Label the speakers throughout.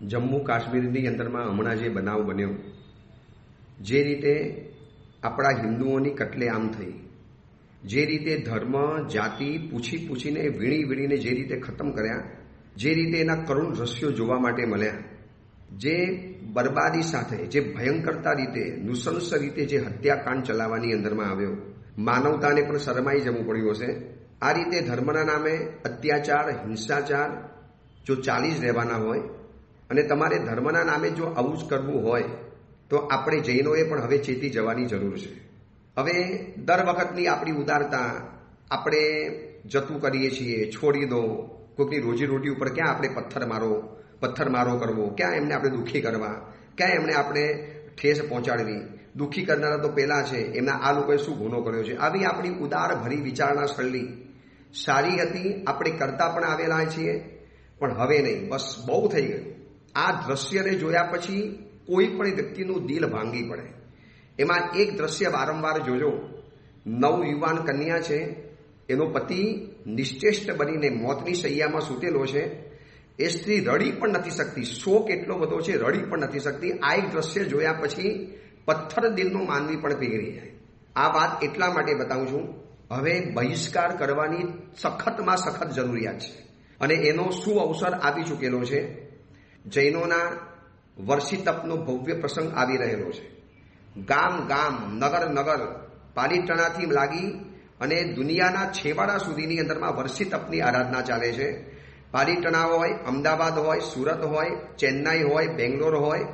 Speaker 1: જમ્મુ કાશ્મીરની અંદરમાં હમણાં જે બનાવ બન્યો, જે રીતે આપણા હિન્દુઓની કતલેઆમ થઈ, જે રીતે ધર્મ જાતિ પૂછીને વીણીને જે રીતે ખતમ કર્યા, જે રીતે એના કરુણ દ્રશ્યો જોવા માટે મળ્યા, જે બરબાદી સાથે, જે ભયંકરતા રીતે, નૃશંસ રીતે જે હત્યાકાંડ ચલાવવાની અંદરમાં આવ્યો, માનવતાને પણ શરમાઈ જવું પડ્યું હશે. આ રીતે ધર્મના નામે અત્યાચાર, હિંસાચાર જો ચાલી જ રહેવાના હોય અને તમારે ધર્મના નામે જો આવું જ કરવું હોય તો આપણે જૈનોએ પણ હવે ચેતી જવાની જરૂર છે. હવે દર વખતની આપણી ઉદારતા આપણે જતું કરીએ છીએ, છોડી દો. કોઈકની રોજીરોટી ઉપર ક્યાં આપણે પથ્થરમારો કરવો, ક્યાં એમને આપણે દુઃખી કરવા, ક્યાં એમને આપણે ઠેસ પહોંચાડવી. દુઃખી કરનારા તો પહેલાં છે, એમના આ લોકોએ શું ગુનો કર્યો છે. આવી આપણી ઉદાર ભરી વિચારણા શૈલી સારી હતી, આપણે કરતા પણ આવેલા છીએ, પણ હવે નહીં, બસ બહુ થઈ ગયું. આ દ્રશ્યને જોયા પછી કોઈ પણ વ્યક્તિનું દિલ ભાંગી પડે. એમાં એક દ્રશ્ય વારંવાર જોજો. નવયુવાન કન્યા છે, એનો પતિ નિશ્ચેષ્ટ બનીને મોતની શૈયામાં સૂતેલો છે. એ સ્ત્રી રડી પણ નથી શકતી, શોક એટલો બધો છે, રડી પણ નથી શકતી. આ એક દ્રશ્ય જોયા પછી પથ્થર દિલનો માનવી પણ પીગળી જાય. આ વાત એટલા માટે બતાવું છું, હવે બહિષ્કાર કરવાની સખતમાં સખત જરૂરિયાત છે અને એનો શું અવસર આવી ચૂકેલો છે. જૈનોના વર્ષી તપનો ભવ્ય પ્રસંગ આવી રહેલો છે. ગામ, નગર, પાલીતાણાથી લાગી અને દુનિયાના છેવાડા સુધીની અંદરમાં વર્ષી તપની આરાધના ચાલે છે. પાલીતાણા હોય, અમદાવાદ હોય, સુરત હોય, ચેન્નાઈ હોય, બેંગ્લોર હોય,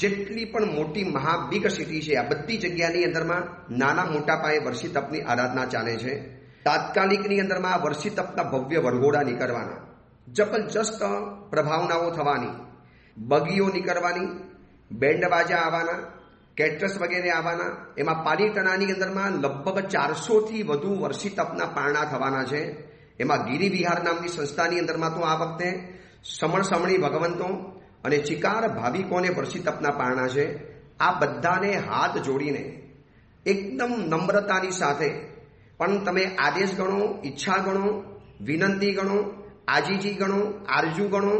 Speaker 1: જેટલી પણ મોટી બિગ સિટી છે, આ બધી જગ્યાની અંદરમાં નાના મોટા પાયે વર્ષી તપની આરાધના ચાલે છે. તાત્કાલિકની અંદરમાં વર્ષી તપના ભવ્ય વરઘોડા નીકળવાના, જબરજસ્ત પ્રભાવનાઓ થવાની, બગીઓ નીકળવાની, બેન્ડ બાજા આવવાના, કેટરસ વગેરે આવવાના. એમાં પાલીતાણાની અંદરમાં લગભગ 400થી વધુ વર્ષી તપના પારણા થવાના છે. એમાં ગિરી વિહાર નામની સંસ્થાની અંદરમાં તો આ વખતે સમણી ભગવંતો અને ચિકાર ભાવિકોને વર્ષી તપના પારણા છે. આ બધાને હાથ જોડીને એકદમ નમ્રતાની સાથે, પણ તમે આદેશ ગણો, ઈચ્છા ગણો, વિનંતી ગણો, આજીજી ગણો, આરજુ ગણો,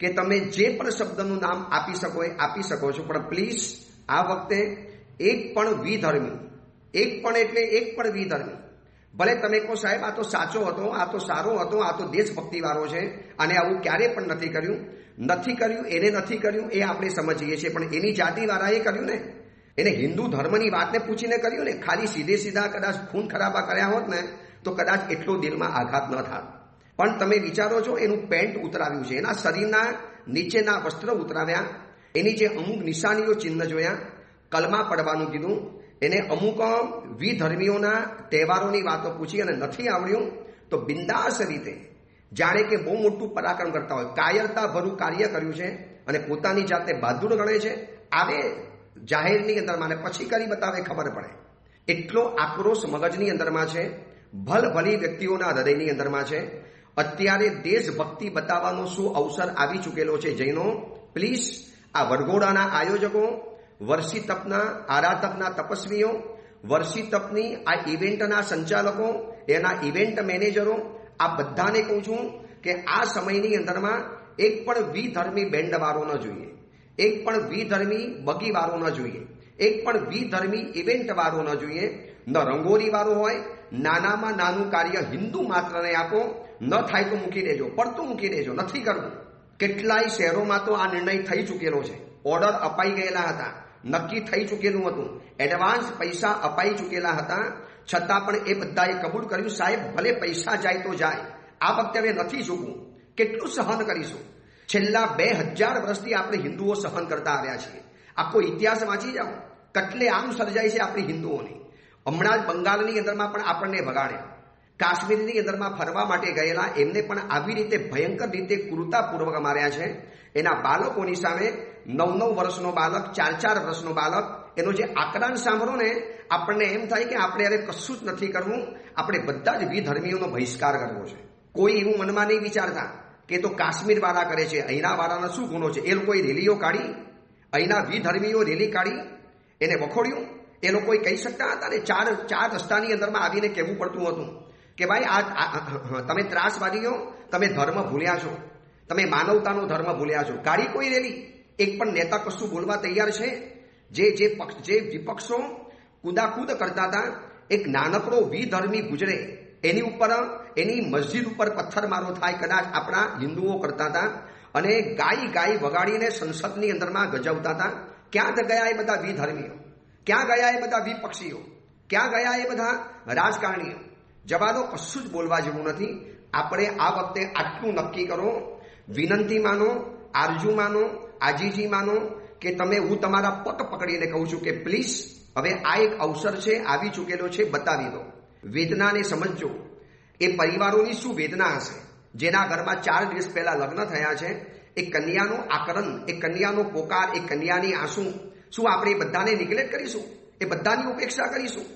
Speaker 1: કે તમે જે પણ શબ્દનું નામ આપી શકો એ આપી શકો છો, પણ પ્લીઝ આ વખતે એક પણ વિધર્મી, ભલે તમે કહો સાહેબ આ તો સાચો હતો, આ તો સારો હતો, આ તો દેશભક્તિવાળો છે અને આવું ક્યારે પણ નથી કર્યું, એને નથી કર્યું એ આપણે સમજીએ છીએ, પણ એની જાતિવાળાએ કર્યું ને, એને હિન્દુ ધર્મની વાતને પૂછીને કર્યું ને. ખાલી સીધા કદાચ ખૂન ખરાબા કર્યા હોત ને તો કદાચ એટલો દિલમાં આઘાત ન થાત. પણ તમે વિચારો છો, એનું પેન્ટ ઉતરાવ્યું છે, એના શરીરના નીચેના વસ્ત્ર ઉતરાવ્યા, એની જે અમુક નિશાનીઓ ચિહ્ન જોયા, કલમા પડવાનું કીધું, એને અમુક વિધર્મીઓના તહેવારોની વાતો પૂછી અને નથી આવડ્યું તો બિંદાસ રીતે જાણે કે બહુ મોટું પરાક્રમ કરતા હોય, કાયરતા ભરું કાર્ય કર્યું છે અને પોતાની જાતને બહાદુર ગણે છે. આવે જાહેરની અંદરમાં અને પછી કરી બતાવે, ખબર પડે. એટલો આક્રોશ મગજની અંદરમાં છે, ભલી વ્યક્તિઓના હૃદયની અંદરમાં છે. અત્યારે દેશભક્તિ બતાવવાનો શું અવસર આવી ચૂકેલો છે. જૈનો, પ્લીઝ આ વરઘોડાના આયોજકો, વર્ષી તપના આરાધકના તપસ્વીઓ, વર્ષી તપની આ ઇવેન્ટના સંચાલકો, એના ઇવેન્ટ મેનેજરો, આ બધાને કહું છું કે આ સમયની અંદરમાં એક પણ વિધર્મી બેન્ડવાળો ન જોઈએ, એક પણ વિધર્મી બગીવાળો ન જોઈએ, એક પણ વિધર્મી ઇવેન્ટવાળો ન જોઈએ. ન રંગોળીવાળો હોય, નાનામાં નાનું કાર્ય હિન્દુ માત્રને આપો, ન થાય તો મૂકી દેજો, પડતું મૂકી દેજો, નથી કરવું. કેટલાય શહેરોમાં તો આ નિર્ણય થઈ ચૂકેલો છે, ઓર્ડર અપાઈ ગયેલા હતા, નક્કી થઈ ચૂકેલું હતું, એડવાન્સ પૈસા અપાઈ ચૂકેલા હતા, છતાં પણ એ બધાએ કબૂલ કર્યું, સાહેબ ભલે પૈસા જાય તો જાય, આ વખતે હવે નથી ઝૂકવું. કેટલું સહન કરીશું? છેલ્લા 2000 વર્ષથી આપણે હિન્દુઓ સહન કરતા આવ્યા છીએ. આખો ઇતિહાસ વાંચી જાઓ, કતલેઆમ સર્જાય છે આપણી હિન્દુઓની. હમણાં જ બંગાળની અંદરમાં પણ આપણને ભગાડ્યા, કાશ્મીરની અંદરમાં ફરવા માટે ગયેલા એમને પણ આવી રીતે ભયંકર રીતે ક્રૂરતાપૂર્વક માર્યા છે. એના બાળકોની સામે 9 વર્ષનો બાળક, 4 વર્ષનો બાળક, એનો જે આક્રાંત સાંભળો ને આપણને એમ થાય કે આપણે હવે કશું જ નથી કરવું, આપણે બધા જ વિધર્મીઓનો બહિષ્કાર કરવો છે. કોઈ એવું મનમાં નહીં વિચારતા કે તો કાશ્મીર વાળા કરે છે, અહીંના વાળાનો શું ગુનો છે. એ લોકોએ રેલીઓ કાઢી, અહીંના વિધર્મીઓ રેલી કાઢી, એને વખોડ્યું. એ લોકોએ કહી શકતા હતા ને, ચાર રસ્તાની અંદરમાં આવીને કહેવું પડતું હતું કે ભાઈ આ તમે ત્રાસવાદીઓ, તમે ધર્મ ભૂલ્યા છો, તમે માનવતાનો ધર્મ ભૂલ્યા છો. કાઢી કોઈ રેલી? એક પણ નેતા કશું બોલવા તૈયાર છે? જે વિપક્ષો કુદાકૂદ કરતા હતા, એક નાનકડો વિધર્મી ગુજરે એની ઉપર, એની મસ્જિદ ઉપર પથ્થરમારો થાય, કદાચ આપણા હિન્દુઓ કરતા હતા, અને ગાય વગાડીને સંસદની અંદરમાં ગજવતા હતા. ક્યાં ગયા એ બધા વિધર્મીઓ? ક્યાં ગયા એ બધા વિપક્ષીઓ? ક્યાં ગયા એ બધા રાજકારણીઓ? જવા દો, કશું જ બોલવા જેવું નથી. આપણે આ વખતે આટલું નક્કી કરો, વિનંતી માનો, આરજુ માનો, આજીજી માનો કે તમે, હું તમારા પગ પકડીને કહું છું કે પ્લીઝ હવે આ એક અવસર છે, આવી ચૂકેલો છે, બતાવી દો. વેદનાને સમજજો. એ પરિવારોની શું વેદના હશે જેના ઘરમાં 4 દિવસ પહેલા લગ્ન થયા છે. એ કન્યાનો આકરણ, એ કન્યાનો પોકાર, એ કન્યાની આંસુ, શું આપણે એ બધાને નિગ્લેક્ટ કરીશું? એ બધાની ઉપેક્ષા કરીશું?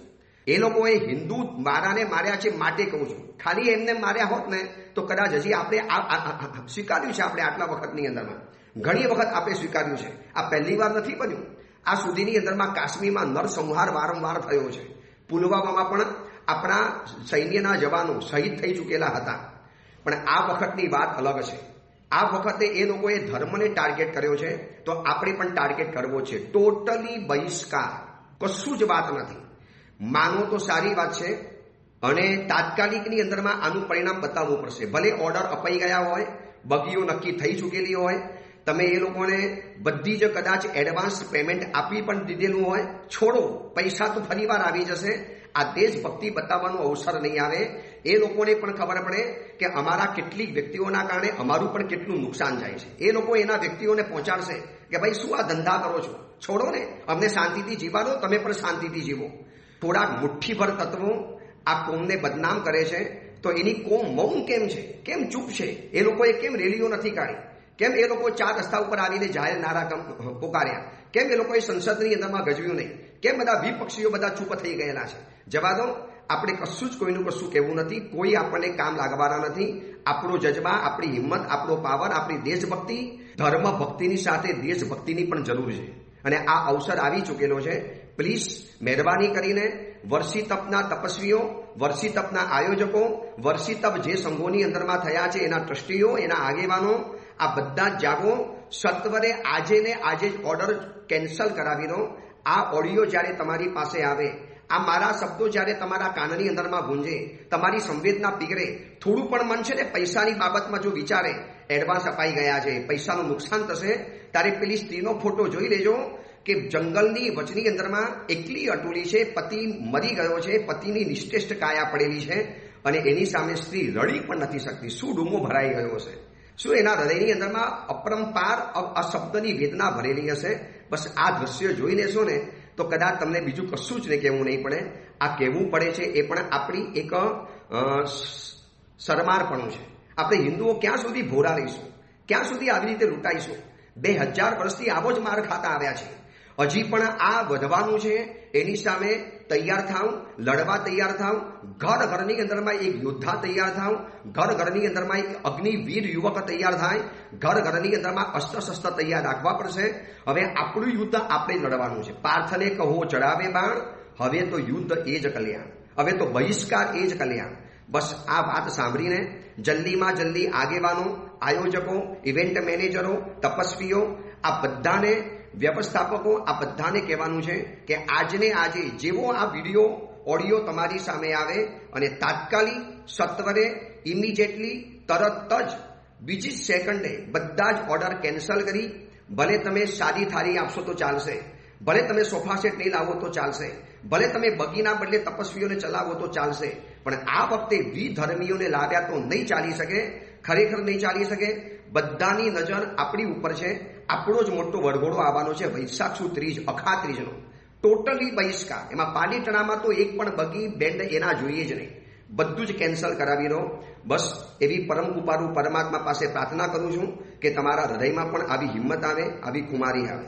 Speaker 1: એ લોકોએ હિન્દુ મારાને માર્યા છે માટે કહું છું. ખાલી એમને માર્યા હોત ને તો કદાચ હજી આપણે સ્વીકાર્યું છે. આપણે આટલા વખતની અંદરમાં ઘણી વખત આપણે સ્વીકાર્યું છે. આ પહેલી વાર નથી બન્યું. આ સુધીની અંદરમાં કાશ્મીરમાં નરસંહાર વારંવાર થયો છે. પુલવામામાં પણ આપણા સૈન્યના જવાનો શહીદ થઈ ચૂકેલા હતા. પણ આ વખતની વાત અલગ છે. આ વખતે એ લોકોએ ધર્મને ટાર્ગેટ કર્યો છે, તો આપણે પણ ટાર્ગેટ કરવો છે. ટોટલી બહિષ્કાર, કશું જ વાત નથી. માનો તો સારી વાત છે, અને તાત્કાલિકની અંદરમાં આનું પરિણામ બતાવવું પડશે. ભલે ઓર્ડર અપાઈ ગયા હોય, બગીઓ નક્કી થઈ ચૂકેલી હોય, તમે એ લોકોને બધી જ કદાચ એડવાન્સ પેમેન્ટ આપી પણ દીધેલું હોય, છોડો, પૈસા તો ફરીવાર આવી જશે. આ દેશભક્તિ બતાવવાનો અવસર નહીં આવે. એ લોકોને પણ ખબર પડે કે અમારા કેટલીક વ્યક્તિઓના કારણે અમારું પણ કેટલું નુકસાન જાય છે. એ લોકો એના વ્યક્તિઓને પહોંચાડશે કે ભાઈ શું આ ધંધા કરો છો? છોડો ને, અમને શાંતિથી જીવા દો, તમે પણ શાંતિથી જીવો. થોડાક મુઠ્ઠીભર તત્વો આ કોમને બદનામ કરે છે, તો એની કોમ મૌન કેમ છે? કેમ ચૂપ છે? એ લોકોએ કેમ રેલીઓ નથી કાઢી? કેમ એ લોકો 4 રસ્તા ઉપર આવીને જાહેર નારા પોકાર્યા? કેમ એ લોકોએ સંસદની અંદરમાં ગજવ્યું નહીં? કેમ બધા વિપક્ષીઓ બધા ચૂપ થઈ ગયેલા છે? જવા દો, આપણે કશું જ કોઈનું કશું કહેવું નથી. કોઈ આપણને કામ લાગવાના નથી. આપણો જજબા, આપણી હિંમત, આપણો પાવર, આપણી દેશભક્તિ, ધર્મ ભક્તિની સાથે દેશભક્તિની પણ જરૂર છે. અને આ અવસર આવી ચૂકેલો છે. પ્લીઝ મહેરબાની કરીને વર્ષી તપના તપસ્વીઓ, વર્ષી તપના આયોજકો, વર્ષી તપ જે સંઘોની અંદરમાં થયા છે એના ટ્રસ્ટીઓ, એના આગેવાનો, આ બધા જ જાગો. સત્વરે આજે ને આજે જ ઓર્ડર કેન્સલ કરાવી દો. આ ઓડિયો જ્યારે તમારી પાસે આવે, આ મારા શબ્દો જ્યારે તમારા કાનની અંદરમાં ગુંજે, તમારી સંવેદના પીગળે, થોડું પણ મન છે ને પૈસાની બાબતમાં જો વિચારે, એડવાન્સ અપાઈ ગયા છે, પૈસાનું નુકસાન થશે, ત્યારે પેલી સ્ત્રીનો ફોટો જોઈ લેજો કે જંગલની વચની અંદરમાં એકલી અટુલી છે, પતિ મરી ગયો છે, પતિની નિશ્ચેષ્ટ કાયા પડેલી છે, અને એની સામે સ્ત્રી રડી પણ નથી શકતી. શું ડૂમો ભરાઈ ગયો હશે? શું એના હૃદયની અંદરમાં અપરંપાર આ શબ્દની વેદના ભરેલી હશે? બસ આ દ્રશ્ય જોઈ લેશો ને તો કદાચ તમને બીજું કશું જ ને કહેવું નહીં પડે. આ કહેવું પડે છે એ પણ આપણી એક શરમારપણું છે. આપણે હિન્દુઓ ક્યાં સુધી ભોળા રહીશું? ક્યાં સુધી આવી રીતે લૂંટાઈશું? 2000 વર્ષથી આવો જ માર ખાતા આવ્યા છે. હજી પણ આ વધવાનું છે. એની સામે તૈયાર થાવ, લડવા તૈયાર થાવ. ઘર ઘરની અંદરમાં એક યોદ્ધા તૈયાર થાવ. ઘર ઘરની અંદરમાં એક અગ્નિવીર યુવક તૈયાર થાય. ઘર ઘરની અંદરમાં અસ્ત્ર શસ્ત્ર તૈયાર રાખવા પડશે. હવે આપણું યુદ્ધ આપણે લડવાનું છે. પાર્થને કહો ચડાવે બાણ, હવે તો યુદ્ધ એ જ કલ્યાણ, હવે તો બહિષ્કાર એ જ કલ્યાણ. બસ આ વાત સાંભળીને જલ્દીમાં જલ્દી આગેવાનો, આયોજકો, ઇવેન્ટ મેનેજરો, તપસ્વીઓ, આ બધાને, વ્યવસ્થાપકો, આ બધાને કહેવાનું છે કે આજને આજે જેવો આ વિડીયો ઓડિયો તમારી સામે આવે અને તાત્કાલિક સત્વરે ઇમિડિયેટલી તરત જ બીજી જ સેકન્ડે બધા જ ઓર્ડર કેન્સલ કરી, ભલે તમે સાદી થાળી આપશો તો ચાલશે, ભલે તમે સોફા સેટ નહીં લાવો તો ચાલશે, ભલે તમે બગીના બદલે તપસ્વીઓને ચલાવો તો ચાલશે, પણ આ વખતે વિધર્મીઓને લાવ્યા તો નહીં ચાલી શકે. ખરેખર નહીં ચાલી શકે. બધાની નજર આપણી ઉપર છે. આપણો જ મોટો વરઘોડો આવવાનો છે વૈશાખ સુદ ત્રીજ, અખા ત્રીજનો. ટોટલી બહિષ્કાર. એમાં પાલીટણામાં તો એક પણ બગી બેન્ડ એના જોઈએ જ નહીં. બધું જ કેન્સલ કરાવી દો. બસ એવી પરમ કૃપાળુ પરમાત્મા પાસે પ્રાર્થના કરું છું કે તમારા હૃદયમાં પણ આવી હિંમત આવે, આવી કુમારી આવે.